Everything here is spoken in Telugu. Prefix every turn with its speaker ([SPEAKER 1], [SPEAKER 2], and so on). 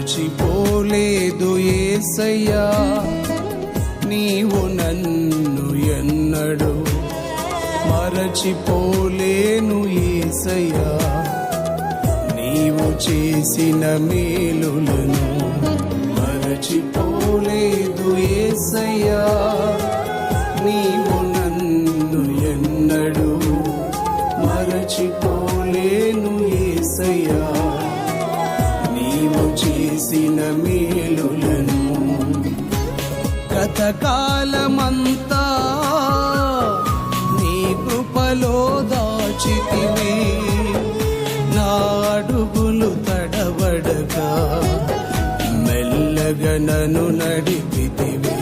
[SPEAKER 1] మరచిపోలేదు యేసయ్యా నీవు నన్ను ఎన్నడు మరచిపోలేను యేసయ్యా నీవు చేసిన మేలులను మరచిపోలేదు యేసయ్యా నీవు నన్ను ఎన్నడు మరచిపోలేను యేసయ్యా నీవు చేసిన మేలులను గతకాలమంతా నీ కృపలో దాచితివి నా అడుగులు తడబడక మెల్లగా నన్ను నడిపితివి